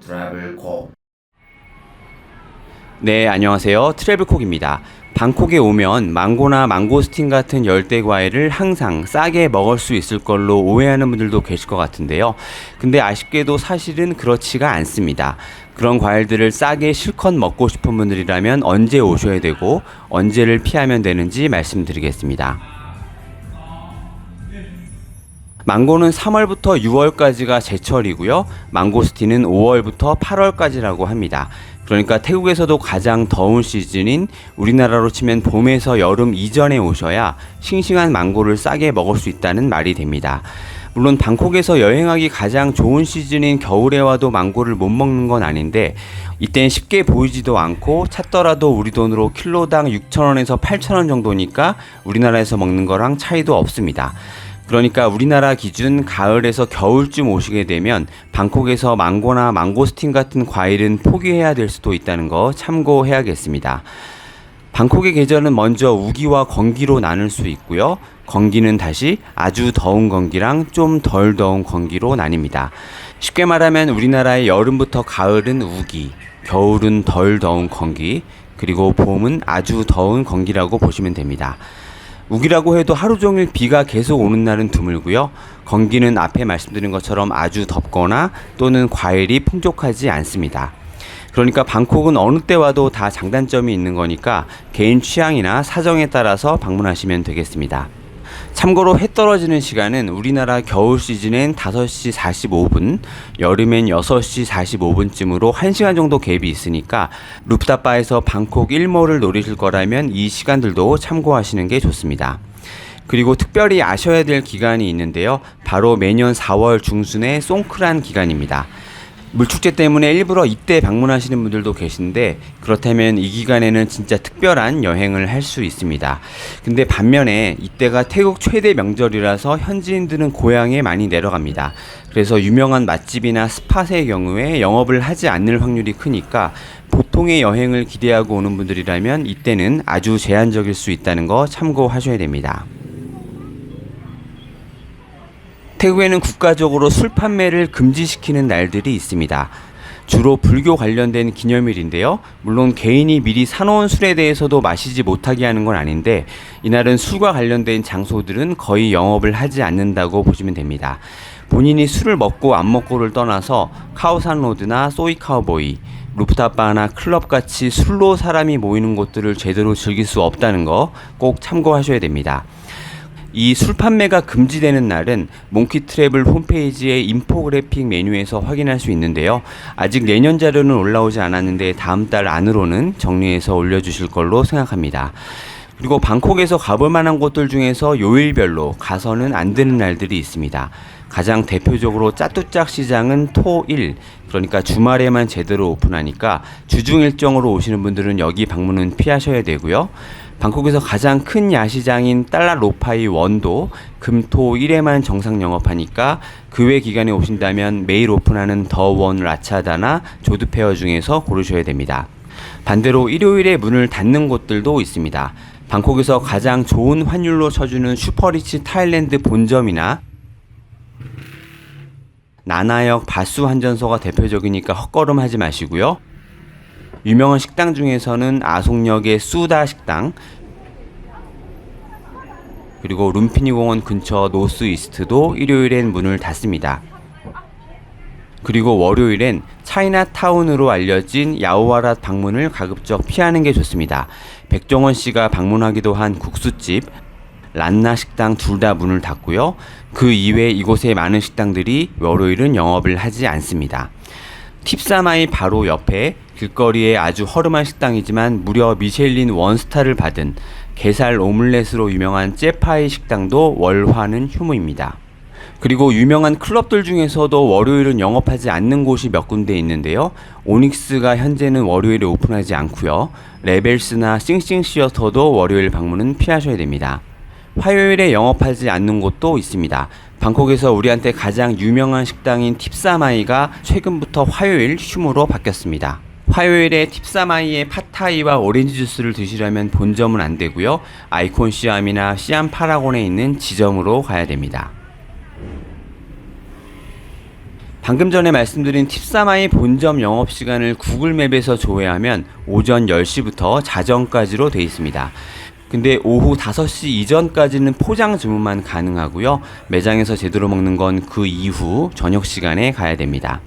트래블콕. 네, 안녕하세요. 트래블콕입니다. 방콕에 오면 망고나 망고스틴 같은 열대 과일을 항상 싸게 먹을 수 있을 걸로 오해하는 분들도 계실 것 같은데요. 근데 아쉽게도 사실은 그렇지가 않습니다. 그런 과일들을 싸게 실컷 먹고 싶은 분들이라면 언제 오셔야 되고 언제를 피하면 되는지 말씀드리겠습니다. 망고는 3월부터 6월까지가 제철이고요. 망고스틴은 5월부터 8월까지라고 합니다. 그러니까 태국에서도 가장 더운 시즌인 우리나라로 치면 봄에서 여름 이전에 오셔야 싱싱한 망고를 싸게 먹을 수 있다는 말이 됩니다. 물론 방콕에서 여행하기 가장 좋은 시즌인 겨울에 와도 망고를 못 먹는 건 아닌데 이땐 쉽게 보이지도 않고 찾더라도 우리 돈으로 킬로당 6,000원에서 8,000원 정도니까 우리나라에서 먹는 거랑 차이도 없습니다. 그러니까 우리나라 기준 가을에서 겨울쯤 오시게 되면 방콕에서 망고나 망고스틴 같은 과일은 포기해야 될 수도 있다는 거 참고해야겠습니다. 방콕의 계절은 먼저 우기와 건기로 나눌 수 있고요. 건기는 다시 아주 더운 건기랑 좀 덜 더운 건기로 나뉩니다. 쉽게 말하면 우리나라의 여름부터 가을은 우기, 겨울은 덜 더운 건기, 그리고 봄은 아주 더운 건기라고 보시면 됩니다. 우기라고 해도 하루 종일 비가 계속 오는 날은 드물고요. 건기는 앞에 말씀드린 것처럼 아주 덥거나 또는 과일이 풍족하지 않습니다. 그러니까 방콕은 어느 때 와도 다 장단점이 있는 거니까 개인 취향이나 사정에 따라서 방문하시면 되겠습니다. 참고로 해 떨어지는 시간은 우리나라 겨울 시즌엔 5시 45분, 여름엔 6시 45분쯤으로 1시간 정도 갭이 있으니까 루프탑바에서 방콕 일몰을 노리실 거라면 이 시간들도 참고하시는 게 좋습니다. 그리고 특별히 아셔야 될 기간이 있는데요. 바로 매년 4월 중순의 송크란 기간입니다. 물축제 때문에 일부러 이때 방문하시는 분들도 계신데 그렇다면 이 기간에는 진짜 특별한 여행을 할 수 있습니다. 근데 반면에 이때가 태국 최대 명절이라서 현지인들은 고향에 많이 내려갑니다. 그래서 유명한 맛집이나 스팟의 경우에 영업을 하지 않을 확률이 크니까 보통의 여행을 기대하고 오는 분들이라면 이때는 아주 제한적일 수 있다는 거 참고하셔야 됩니다. 태국에는 국가적으로 술 판매를 금지시키는 날들이 있습니다. 주로 불교 관련된 기념일인데요. 물론 개인이 미리 사놓은 술에 대해서도 마시지 못하게 하는 건 아닌데 이날은 술과 관련된 장소들은 거의 영업을 하지 않는다고 보시면 됩니다. 본인이 술을 먹고 안 먹고를 떠나서 카오산 로드나 소이 카우보이, 루프탑바나 클럽같이 술로 사람이 모이는 곳들을 제대로 즐길 수 없다는 거 꼭 참고하셔야 됩니다. 이 술 판매가 금지되는 날은 몽키 트래블 홈페이지의 인포그래픽 메뉴에서 확인할 수 있는데요. 아직 내년 자료는 올라오지 않았는데 다음 달 안으로는 정리해서 올려주실 걸로 생각합니다. 그리고 방콕에서 가볼 만한 곳들 중에서 요일별로 가서는 안 되는 날들이 있습니다. 가장 대표적으로 짜뚜짝 시장은 토1, 그러니까 주말에만 제대로 오픈하니까 주중 일정으로 오시는 분들은 여기 방문은 피하셔야 되고요. 방콕에서 가장 큰 야시장인 달라로파이 원도 금토 1회만 정상 영업하니까 그 외 기간에 오신다면 매일 오픈하는 더 원 라차다나 조드페어 중에서 고르셔야 됩니다. 반대로 일요일에 문을 닫는 곳들도 있습니다. 방콕에서 가장 좋은 환율로 쳐주는 슈퍼리치 타일랜드 본점이나 나나역 바수 한전소가 대표적이니까 헛걸음 하지 마시고요. 유명한 식당 중에서는 아송역의 수다 식당, 그리고 룸피니 공원 근처 노스 이스트도 일요일엔 문을 닫습니다. 그리고 월요일엔 차이나타운으로 알려진 야오와랏 방문을 가급적 피하는 게 좋습니다. 백종원 씨가 방문하기도 한 국수집, 란나 식당 둘 다 문을 닫고요. 그 이외 이곳의 많은 식당들이 월요일은 영업을 하지 않습니다. 팁사마이 바로 옆에 길거리에 아주 허름한 식당이지만 무려 미셸린 원스타를 받은 게살 오믈렛으로 유명한 째파이 식당도 월화는 휴무입니다. 그리고 유명한 클럽들 중에서도 월요일은 영업하지 않는 곳이 몇 군데 있는데요. 오닉스가 현재는 월요일에 오픈하지 않고요. 레벨스나 싱싱 시어터도 월요일 방문은 피하셔야 됩니다. 화요일에 영업하지 않는 곳도 있습니다. 방콕에서 우리한테 가장 유명한 식당인 팁사마이가 최근부터 화요일 휴무로 바뀌었습니다. 화요일에 팁사마이의 팟타이와 오렌지 주스를 드시려면 본점은 안 되고요. 아이콘 시암이나 시암 파라곤에 있는 지점으로 가야 됩니다. 방금 전에 말씀드린 팁사마이 본점 영업시간을 구글맵에서 조회하면 오전 10시부터 자정까지로 되어 있습니다. 근데 오후 5시 이전까지는 포장 주문만 가능하고요. 매장에서 제대로 먹는 건 그 이후 저녁 시간에 가야 됩니다.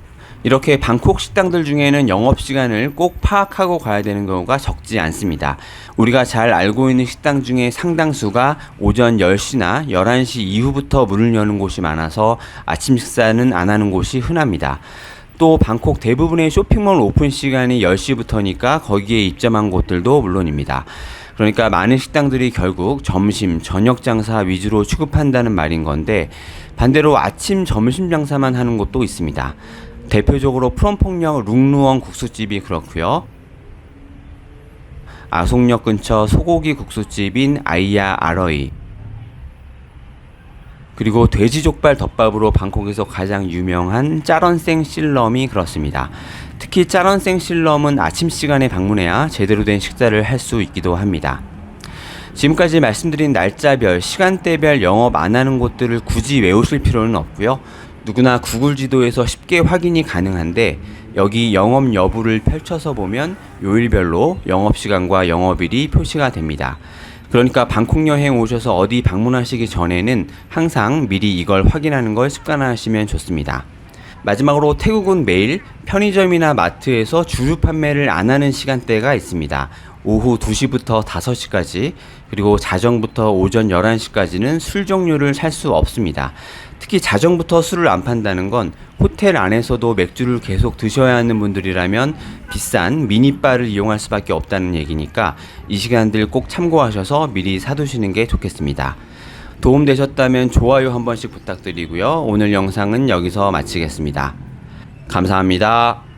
이렇게 방콕 식당들 중에는 영업시간을 꼭 파악하고 가야 되는 경우가 적지 않습니다. 우리가 잘 알고 있는 식당 중에 상당수가 오전 10시나 11시 이후부터 문을 여는 곳이 많아서 아침 식사는 안 하는 곳이 흔합니다. 또 방콕 대부분의 쇼핑몰 오픈 시간이 10시부터니까 거기에 입점한 곳들도 물론입니다. 그러니까 많은 식당들이 결국 점심, 저녁 장사 위주로 취급한다는 말인 건데 반대로 아침, 점심 장사만 하는 곳도 있습니다. 대표적으로 프롬퐁역 룽루엉 국수집이 그렇고요. 아송역 근처 소고기 국수집인 아이야 아러이, 그리고 돼지족발 덮밥으로 방콕에서 가장 유명한 짜런생 실럼이 그렇습니다. 특히 짜런생 실럼은 아침 시간에 방문해야 제대로 된 식사를 할 수 있기도 합니다. 지금까지 말씀드린 날짜별, 시간대별 영업 안 하는 곳들을 굳이 외우실 필요는 없고요. 누구나 구글 지도에서 쉽게 확인이 가능한데 여기 영업 여부를 펼쳐서 보면 요일별로 영업시간과 영업일이 표시가 됩니다. 그러니까 방콕 여행 오셔서 어디 방문하시기 전에는 항상 미리 이걸 확인하는 걸 습관화하시면 좋습니다. 마지막으로 태국은 매일 편의점이나 마트에서 주류 판매를 안 하는 시간대가 있습니다. 오후 2시부터 5시까지, 그리고 자정부터 오전 11시까지는 술 종류를 살 수 없습니다. 특히 자정부터 술을 안 판다는 건 호텔 안에서도 맥주를 계속 드셔야 하는 분들이라면 비싼 미니바를 이용할 수밖에 없다는 얘기니까 이 시간들 꼭 참고하셔서 미리 사두시는 게 좋겠습니다. 도움되셨다면 좋아요 한 번씩 부탁드리고요. 오늘 영상은 여기서 마치겠습니다. 감사합니다.